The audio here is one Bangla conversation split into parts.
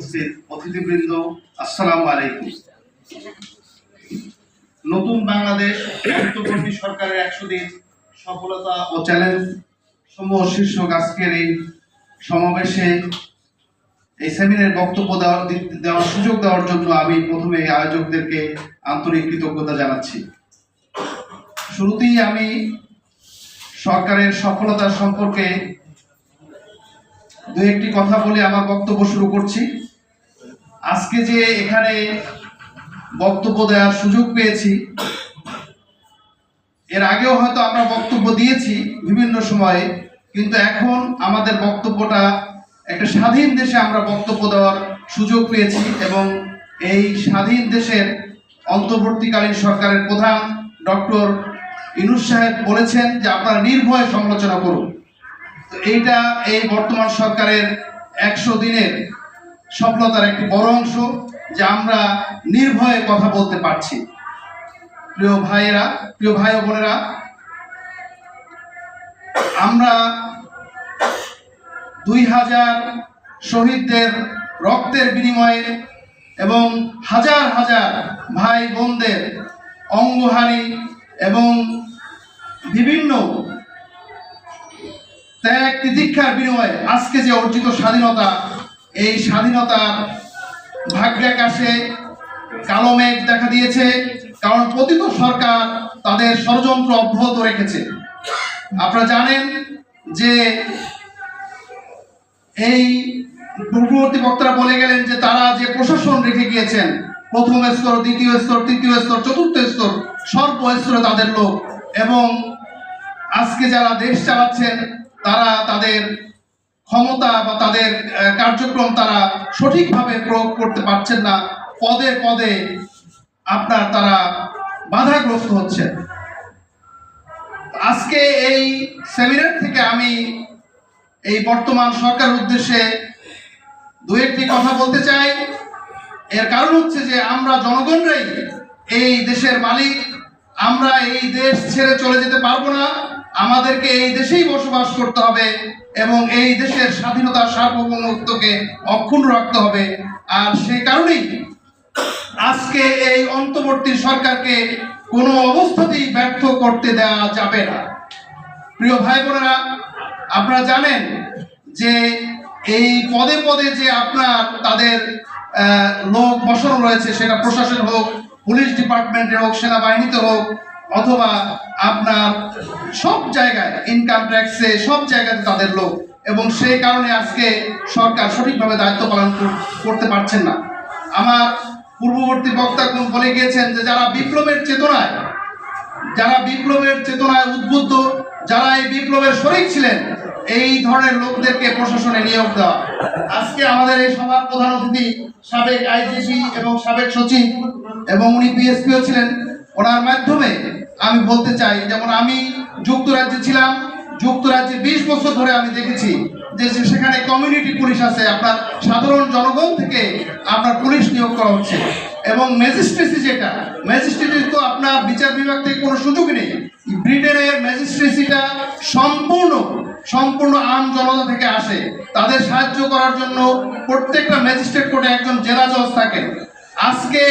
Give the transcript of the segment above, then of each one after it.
উপস্থিত অতিথিবৃন্দ, আসসালামু আলাইকুম। নতুন বাংলাদেশ অন্তর্বর্তী সরকারের 100 দিন সফলতা ও চ্যালেঞ্জ সমূহ শীর্ষক আজকের এই সমাবেশে এই সেমিনারে বক্তব্য দেওয়ার সুযোগ দেওয়ার জন্য আমি প্রথমে আয়োজকদেরকে আন্তরিক কৃতজ্ঞতা জানাচ্ছি। শুরুতেই আমি সরকারের সফলতা সম্পর্কে দু একটি কথা বলে আমার বক্তব্য শুরু করছি। আজকে যে এখানে বক্তব্য দেওয়ার সুযোগ পেয়েছি, এর আগেও হয়তো আমরা বক্তব্য দিয়েছি বিভিন্ন সময়ে, কিন্তু এখন আমাদের বক্তব্যটা একটা স্বাধীন দেশে আমরা বক্তব্য দেওয়ার সুযোগ পেয়েছি এবং এই স্বাধীন দেশের অন্তর্বর্তীকালীন সরকারের প্রধান ডক্টর ইউনূস সাহেব বলেছেন যে আপনারা নির্ভয়ে সমালোচনা করুন। তো এইটা এই বর্তমান সরকারের 100 দিনের সফলতার একটি বড় অংশ, যে আমরা নির্ভয়ে কথা বলতে পারছি। প্রিয় ভাই ও বোনেরা, আমরা 2000 শহীদদের রক্তের বিনিময়ে এবং হাজার হাজার ভাই বোনদের অঙ্গহানি এবং বিভিন্ন ত্যাগ তিতিক্ষার বিনিময়ে আজকে যে অর্জিত স্বাধীনতা, এই স্বাধীনতার ভাগ্যাকাশে কালো মেঘ দেখা দিয়েছে, কারণ পতিত সরকার তাদের ষড়যন্ত্র অব্যাহত রেখেছে। আপনারা জানেন যে এই পূর্ববর্তী বক্তারা বলে গেলেন যে তারা যে প্রশাসন রেখে গিয়েছেন, প্রথম স্তর, দ্বিতীয় স্তর, তৃতীয় স্তর, চতুর্থ স্তর, সর্বস্তরে তাদের লোক, এবং আজকে যারা দেশ চালাচ্ছেন তারা তাদের ক্ষমতা বা তাদের কার্যক্রম তারা সঠিকভাবে প্রয়োগ করতে পারছেন না। পদে পদে তারা বাধাগ্রস্ত হচ্ছে। আজকে এই সেমিনার থেকে আমি এই বর্তমান সরকারের উদ্দেশ্যে দু একটি কথা বলতে চাই। এর কারণ হচ্ছে যে আমরা জনগণরাই এই দেশের মালিক। আমরা এই দেশ ছেড়ে চলে যেতে পারবো না। আমাদেরকে এই দেশেই বসবাস করতে হবে এবং এই দেশের স্বাধীনতা সার্বভৌমত্বকে অক্ষুণ্ণ রাখতে হবে। আর সেই কারণেই আজকে এই অন্তর্বর্তী সরকারকে কোনো অবস্থাতেই ব্যর্থ করতে দেওয়া যাবে না। প্রিয় ভাই বোনেরা, আপনারা জানেন যে এই পদে পদে যে তাদের লোক বসানো রয়েছে, সেটা প্রশাসন হোক, পুলিশ ডিপার্টমেন্টে হোক, সেনাবাহিনীতে হোক, অথবা সব জায়গায় ইনকাম ট্যাক্সে, সব জায়গাতে তাদের লোক, এবং সেই কারণে আজকে সরকার সঠিকভাবে দায়িত্ব পালন করতে পারছেন না। আমার পূর্ববর্তী বক্তা বলে গিয়েছেন যে যারা বিপ্লবের চেতনায় উদ্বুদ্ধ, যারা এই বিপ্লবের শরিক ছিলেন, এই ধরনের লোকদেরকে প্রশাসনে নিয়োগ দেওয়া। আজকে আমাদের এই সভার প্রধান অতিথি সাবেক আইজিপি এবং সাবেক সচিব, এবং উনি পিএসপিও ছিলেন। ওনার মাধ্যমে আমি বলতে চাই, যেমন আমি যুক্তরাজ্যে ছিলাম, যুক্তরাজ্যে 20 বছর ধরে আমি দেখেছি যে সেখানে কমিউনিটি পুলিশ আছে, সাধারণ জনগণ থেকে পুলিশ নিয়োগ করা হচ্ছে। এবং ম্যাজিস্ট্রেসি তো বিচার বিভাগ থেকে কোনো সুযোগ নেই। ব্রিটেনের ম্যাজিস্ট্রেসিটা সম্পূর্ণ আম জনতা থেকে আসে। তাদের সাহায্য করার জন্য প্রত্যেকটা ম্যাজিস্ট্রেট কোর্টে একজন জেলা জজ থাকেন। আজকে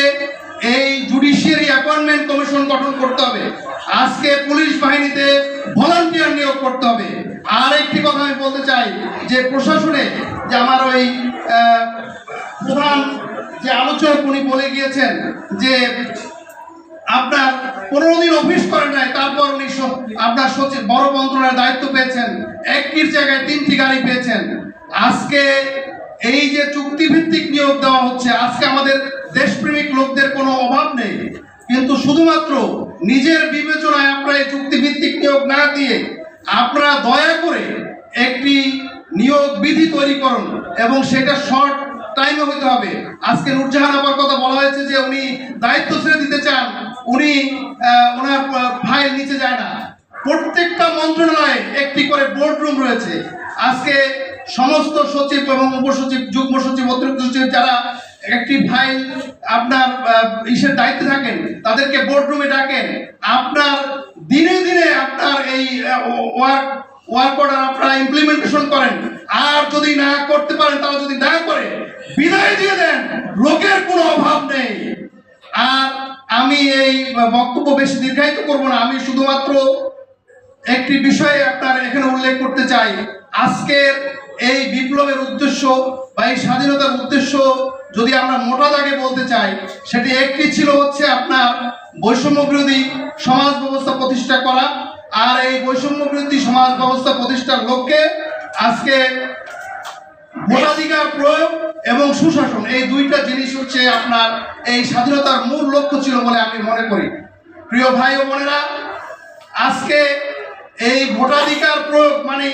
এই জুডিশিয়ারি অ্যাপয়েন্টমেন্ট কমিশন গঠন করতে হবে। আজকে পুলিশ বাহিনীতে ভলান্টিয়ার নিয়োগ করতে হবে। আর একটি কথা আমি বলতে চাই যে প্রশাসনে যে আমার ওই প্রধান যে আলোচক উনি বলে গিয়েছেন যে 15 দিন অফিস করেন নাই, তারপর উনি সচিব বড় মন্ত্রণালয়ের দায়িত্ব পেয়েছেন, একটির জায়গায় 3টি গাড়ি পেয়েছেন। আজকে এই যে চুক্তিভিত্তিক নিয়োগ দেওয়া হচ্ছে, আজকে আমাদের দেশপ্রেমিক লোকদের কোনো অভাব নেই, কিন্তু শুধুমাত্র নিজের বিবেচনায় এই চুক্তিভিত্তিক নিয়োগ না দিয়ে আপনারা দয়া করে একটি নিয়োগ বিধি তৈরি করুন, এবং সেটা শর্ট টাইমে হতে হবে। আজকে নূরজাহান আপার কথা বলা হয়েছে যে উনি দায়িত্ব ছেড়ে দিতে চান, উনি ওনার ফাইল নিচে যায় না। প্রত্যেকটা মন্ত্রণালয়ে একটি করে বোর্ড রুম রয়েছে। আজকে সমস্ত সচিব এবং উপসচিব, যুগ্ম সচিব, অতিরিক্ত সচিব যারা একটি ফাইল ইসের দায়িত্বে থাকেন, তাদেরকে বোর্ড রুমে ডাকেন। দিনে দিনে এই ওয়ার্ক অর্ডার ইমপ্লিমেন্টেশন করেন। আর যদি না করতে পারেন, তারা যদি না করে বিদায় দিয়ে দেন, লোকের কোনো অভাব নেই। আর আমি এই বক্তব্য বেশি দীর্ঘায়িত করব না, আমি শুধুমাত্র একটি বিষয়ে আপনার এখানে উল্লেখ করতে চাই। আজকের এই বিপ্লবের উদ্দেশ্য বা এই স্বাধীনতার উদ্দেশ্য যদি আমরা মোটা দাগে বলতে চাই, সেটি একটি ছিল হচ্ছে আপনার বৈষম্য বিরোধী সমাজ ব্যবস্থা প্রতিষ্ঠা করা। আর এই বৈষম্য বিরোধী সমাজ ব্যবস্থা প্রতিষ্ঠার লক্ষ্যে আজকে ভোটাধিকার প্রয়োগ এবং সুশাসন, এই দুইটা জিনিস হচ্ছে আপনার এই স্বাধীনতার মূল লক্ষ্য ছিল বলে আমি মনে করি। প্রিয় ভাই ও বোনেরা, আজকে এই ভোটাধিকার প্রয়োগ মানে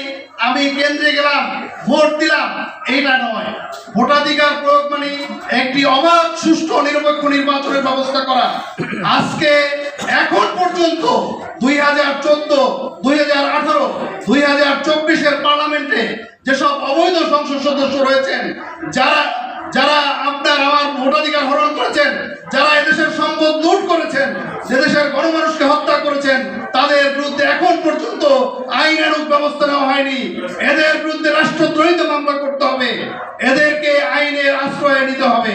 আমি কেন্দ্রে গেলাম ভোট দিলাম এইটা নয়। ভোটাধিকার প্রয়োগ মানে একটি অবাধ সুষ্ঠু নিরপেক্ষ নির্বাচনের ব্যবস্থা করা। আজকে এখন পর্যন্ত 2014, 2018, 2024-এর পার্লামেন্টে যেসব অবৈধ সংসদ সদস্য রয়েছেন, যারা আপনার আমার ভোটাধিকার হরণ করেছেন, যারা এদেশের সম্পদ লুট করেছেন, এদেশের গণমানুষকে হত্যা করেছেন, তাদের বিরুদ্ধে এখন পর্যন্ত আইনানুগ ব্যবস্থা নেওয়া হয়নি। এদের বিরুদ্ধে রাষ্ট্রদ্রোহিতা মামলা করতে হবে, এদেরকে আইনের আশ্রয় নিতে হবে।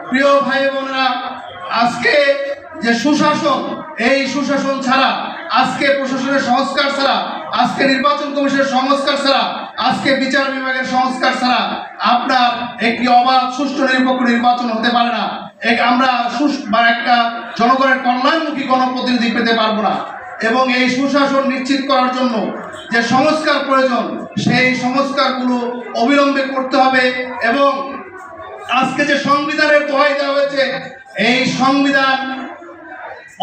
প্রিয় ভাই বোনেরা, আজকে যে সুশাসন, এই সুশাসন ছাড়া, আজকে প্রশাসনের সংস্কার ছাড়া, আজকে নির্বাচন কমিশনের সংস্কার ছাড়া, আজকে বিচার বিভাগের সংস্কার ছাড়া আপনার একটি অবাধ সুষ্ঠু নিরপেক্ষ নির্বাচন হতে পারে না। আমরা একটা জনগণের কল্যাণমুখী গণপ্রতিনিধি পেতে পারবো না। এবং এই সুশাসন নিশ্চিত করার জন্য যে সংস্কার প্রয়োজন, সেই সংস্কারগুলো অবিলম্বে করতে হবে। এবং আজকে যে সংবিধানের দোহাই দেওয়া হয়েছে, এই সংবিধান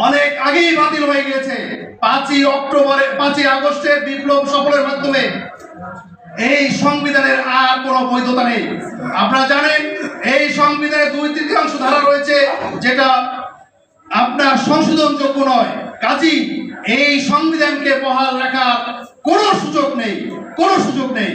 অনেক আগেই বাতিল হয়ে গেছে। 5ই আগস্টের বিপ্লব সফলের মাধ্যমে এই সংবিধানের আর কোনো বৈধতা নেই। আপনারা জানেন, এই সংবিধানে 2/3 ধারা রয়েছে যেটা আপনার সংশোধনযোগ্য নয়। কাজী এই সংবিধানকে বহাল রাখার কোনো সুযোগ নেই।